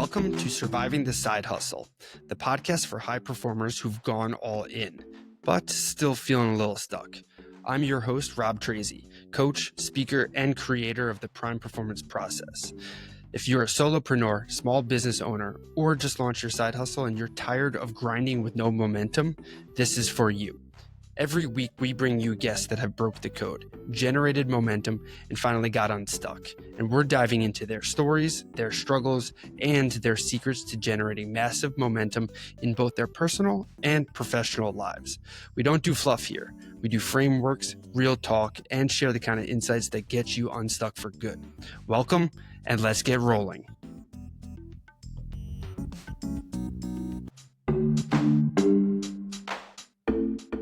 Welcome to Surviving the Side Hustle, the podcast for high performers who've gone all in, but still feeling a little stuck. I'm your host, Rob Tracy, coach, speaker, and creator of the Prime Performance Process. If you're a solopreneur, small business owner, or just launched your side hustle and you're tired of grinding with no momentum, this is for you. Every week, we bring you guests that have broke the code, generated momentum, and finally got unstuck. And we're diving into their stories, their struggles, and their secrets to generating massive momentum in both their personal and professional lives. We don't do fluff here. We do frameworks, real talk, and share the kind of insights that get you unstuck for good. Welcome, and let's get rolling.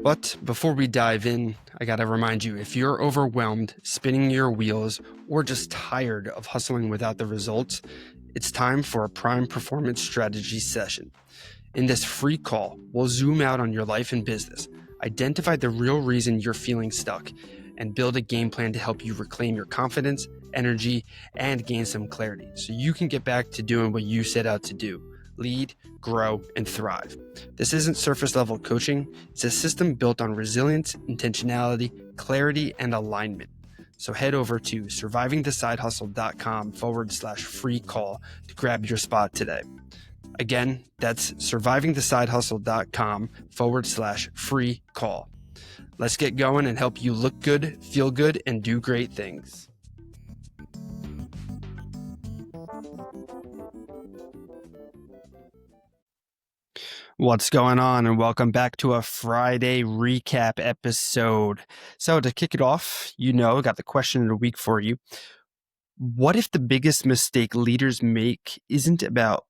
But before we dive in, I got to remind you, if you're overwhelmed, spinning your wheels, or just tired of hustling without the results, it's time for a Prime Performance Strategy session. In this free call, we'll zoom out on your life and business, identify the real reason you're feeling stuck, and build a game plan to help you reclaim your confidence, energy, and gain some clarity so you can get back to doing what you set out to do. Lead, grow, and thrive. This isn't surface level coaching. It's a system built on resilience, intentionality, clarity, and alignment. So head over to survivingthesidehustle.com/free call to grab your spot today. Again, that's survivingthesidehustle.com/free call. Let's get going and help you look good, feel good, and do great things. What's going on, and welcome back to a Friday recap episode. So to kick it off, I got the question of the week for you. What if the biggest mistake leaders make isn't about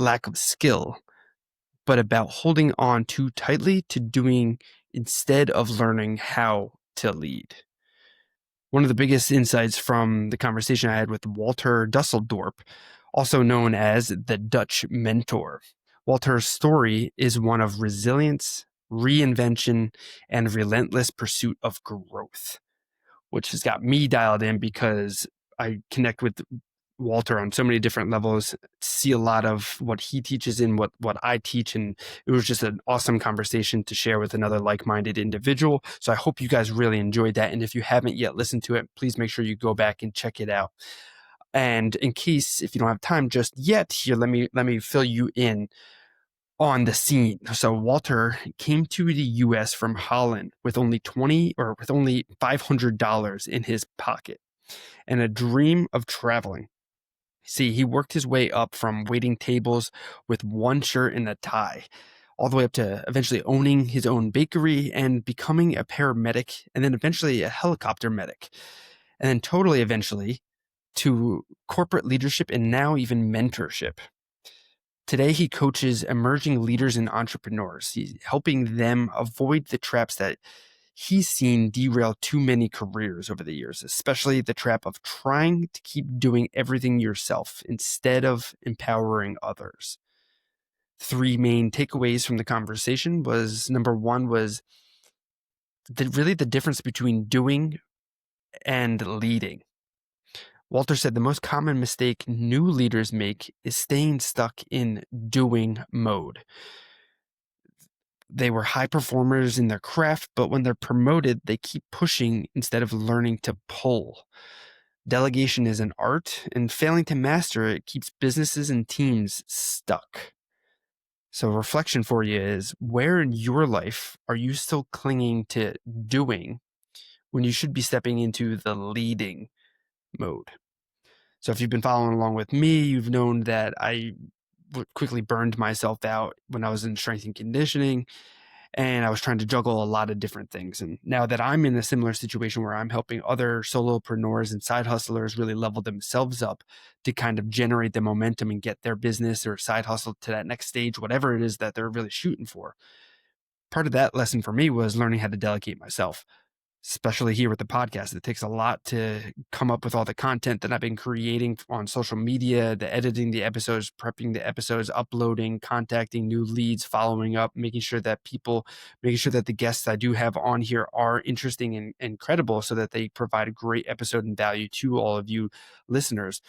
lack of skill, but about holding on too tightly to doing instead of learning how to lead? One of the biggest insights from the conversation I had with Walter Dusseldorp, also known as the Dutch mentor. Walter's story is one of resilience, reinvention, and relentless pursuit of growth, which has got me dialed in because I connect with Walter on so many different levels, see a lot of what he teaches in what I teach, and it was just an awesome conversation to share with another like-minded individual. So I hope you guys really enjoyed that, and if you haven't yet listened to it, please make sure you go back and check it out. And in case if you don't have time just yet, here let me fill you in on the scene. So Walter came to the US from Holland with only $500 in his pocket and a dream of traveling. See, he worked his way up from waiting tables with one shirt and a tie, all the way up to eventually owning his own bakery and becoming a paramedic, and then eventually a helicopter medic, and then totally eventually to corporate leadership and now even mentorship. Today, he coaches emerging leaders and entrepreneurs. He's helping them avoid the traps that he's seen derail too many careers over the years, especially the trap of trying to keep doing everything yourself instead of empowering others. Three main takeaways from the conversation was, number one was really the difference between doing and leading. Walter said the most common mistake new leaders make is staying stuck in doing mode. They were high performers in their craft, but when they're promoted, they keep pushing instead of learning to pull. Delegation is an art, and failing to master it keeps businesses and teams stuck. So reflection for you is, where in your life are you still clinging to doing when you should be stepping into the leading mode? So if you've been following along with me, you've known that I quickly burned myself out when I was in strength and conditioning, and I was trying to juggle a lot of different things. And now that I'm in a similar situation where I'm helping other solopreneurs and side hustlers really level themselves up to kind of generate the momentum and get their business or side hustle to that next stage, whatever it is that they're really shooting for. Part of that lesson for me was learning how to delegate myself, especially here with the podcast. It takes a lot to come up with all the content that I've been creating on social media, the editing the episodes, prepping the episodes, uploading, contacting new leads, following up, making sure that the guests I do have on here are interesting and credible so that they provide a great episode and value to all of you listeners.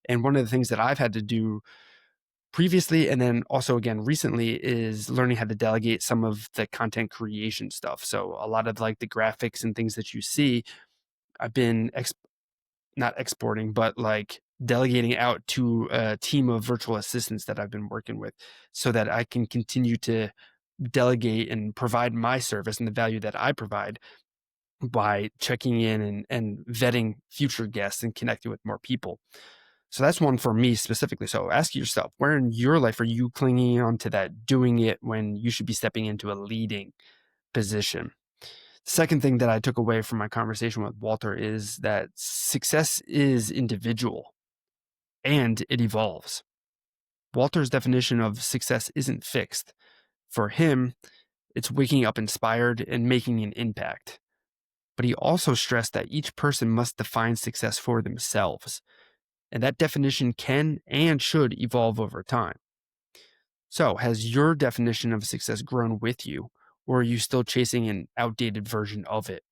And one of the things that I've had to do previously, and then also again recently, is learning how to delegate some of the content creation stuff. So a lot of like the graphics and things that you see, I've been not exporting, but like delegating out to a team of virtual assistants that I've been working with, so that I can continue to delegate and provide my service and the value that I provide by checking in and vetting future guests and connecting with more people. So that's one for me specifically. So ask yourself, where in your life are you clinging on to that doing it when you should be stepping into a leading position? Second thing that I took away from my conversation with Walter is that success is individual and it evolves. Walter's definition of success isn't fixed. For him, it's waking up inspired and making an impact. But he also stressed that each person must define success for themselves, and that definition can and should evolve over time. So, has your definition of success grown with you, or are you still chasing an outdated version of it?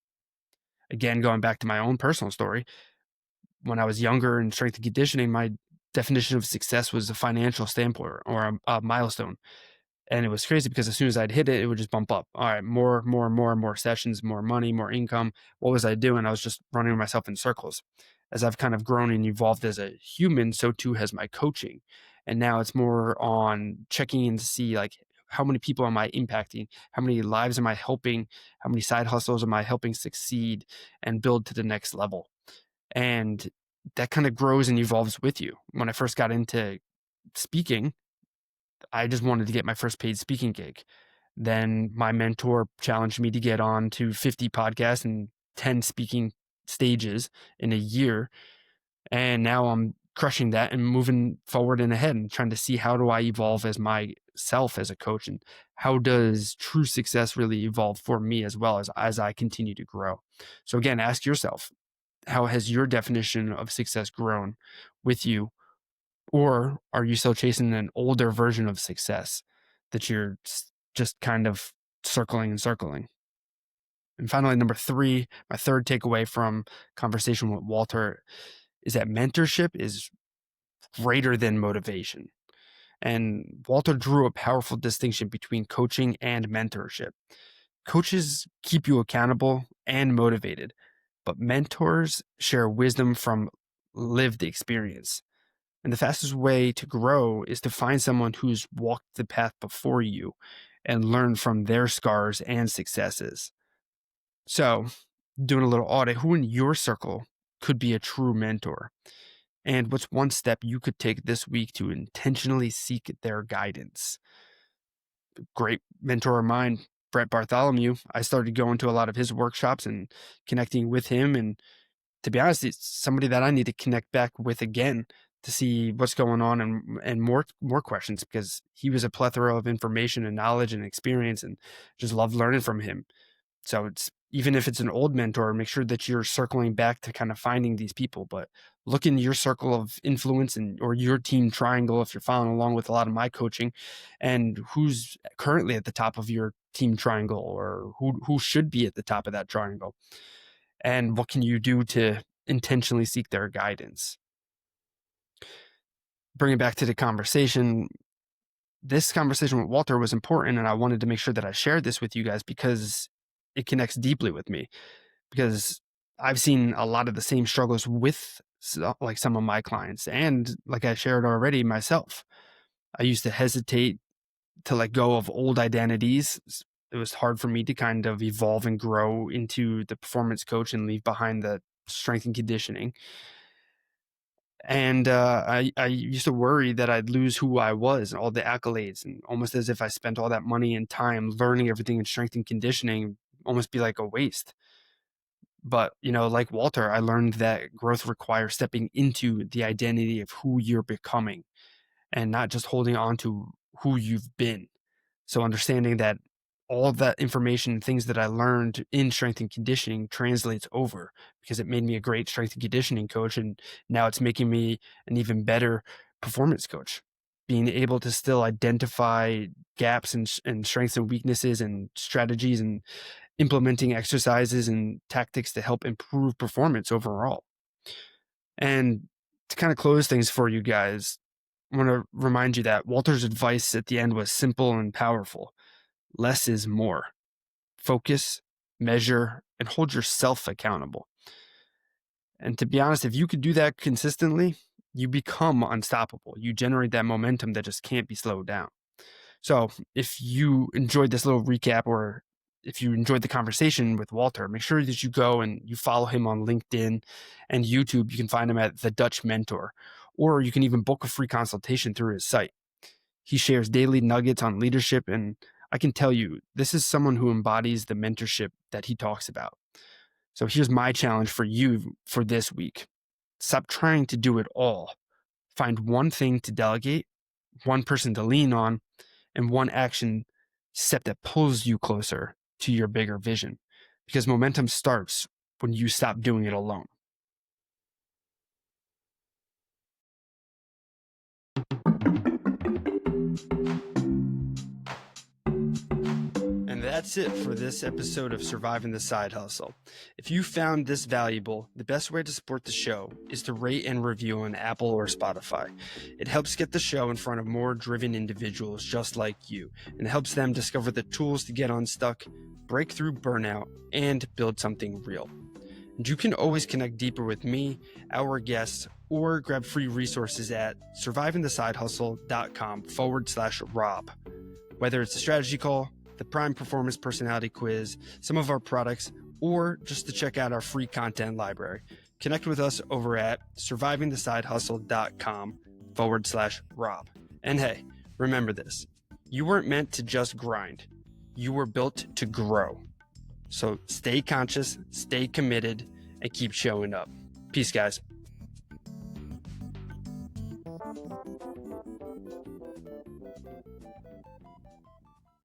Again, going back to my own personal story, when I was younger in strength and conditioning, my definition of success was a financial standpoint or a milestone. And it was crazy because as soon as I'd hit it, it would just bump up. All right, more sessions, more money, more income. What was I doing? I was just running myself in circles. As I've kind of grown and evolved as a human, so too has my coaching. And now it's more on checking in to see like how many people am I impacting? How many lives am I helping? How many side hustles am I helping succeed and build to the next level? And that kind of grows and evolves with you. When I first got into speaking, I just wanted to get my first paid speaking gig. Then my mentor challenged me to get on to 50 podcasts and 10 speaking stages in a year. And now I'm crushing that and moving forward and ahead and trying to see how do I evolve as myself as a coach, and how does true success really evolve for me as well as I continue to grow. So again, ask yourself, how has your definition of success grown with you? Or are you still chasing an older version of success that you're just kind of circling and circling? And finally, number three, my third takeaway from conversation with Walter is that mentorship is greater than motivation. And Walter drew a powerful distinction between coaching and mentorship. Coaches keep you accountable and motivated, but mentors share wisdom from lived experience. And the fastest way to grow is to find someone who's walked the path before you and learn from their scars and successes. So, doing a little audit, who in your circle could be a true mentor? And what's one step you could take this week to intentionally seek their guidance? Great mentor of mine, Brett Bartholomew. I started going to a lot of his workshops and connecting with him, and to be honest, it's somebody that I need to connect back with again to see what's going on, and more questions, because he was a plethora of information and knowledge and experience, and just love learning from him. So it's, even if it's an old mentor, make sure that you're circling back to kind of finding these people, but look in your circle of influence and or your team triangle if you're following along with a lot of my coaching, and who's currently at the top of your team triangle, or who should be at the top of that triangle, and what can you do to intentionally seek their guidance. Bring it back to the conversation. This conversation with Walter was important, and I wanted to make sure that I shared this with you guys because it connects deeply with me, because I've seen a lot of the same struggles with like some of my clients, and like I shared already myself, I used to hesitate to let go of old identities. It was hard for me to kind of evolve and grow into the performance coach and leave behind the strength and conditioning. And I used to worry that I'd lose who I was and all the accolades, and almost as if I spent all that money and time learning everything in strength and conditioning, almost be like a waste. But, like Walter, I learned that growth requires stepping into the identity of who you're becoming and not just holding on to who you've been. So understanding that all of that information, things that I learned in strength and conditioning, translates over, because it made me a great strength and conditioning coach. And now it's making me an even better performance coach, being able to still identify gaps and strengths and weaknesses and strategies, and implementing exercises and tactics to help improve performance overall. And to kind of close things for you guys, I want to remind you that Walter's advice at the end was simple and powerful. Less is more. Focus, measure, and hold yourself accountable. And to be honest, if you could do that consistently, you become unstoppable. You generate that momentum that just can't be slowed down. So if you enjoyed this little recap, or if you enjoyed the conversation with Walter, make sure that you go and you follow him on LinkedIn and YouTube. You can find him at The Dutch Mentor, or you can even book a free consultation through his site. He shares daily nuggets on leadership, and I can tell you, this is someone who embodies the mentorship that he talks about. So here's my challenge for you for this week. Stop trying to do it all. Find one thing to delegate, one person to lean on, and one action step that pulls you closer to your bigger vision. Because momentum starts when you stop doing it alone. And that's it for this episode of Surviving the Side Hustle. If you found this valuable, the best way to support the show is to rate and review on Apple or Spotify. It helps get the show in front of more driven individuals just like you, and helps them discover the tools to get unstuck, break through burnout, and build something real. And you can always connect deeper with me, our guests, or grab free resources at survivingthesidehustle.com/Rob. Whether it's a strategy call, the Prime Performance Personality Quiz, some of our products, or just to check out our free content library, connect with us over at survivingthesidehustle.com/Rob. And hey, remember this, you weren't meant to just grind. You were built to grow. So stay conscious, stay committed, and keep showing up. Peace, guys.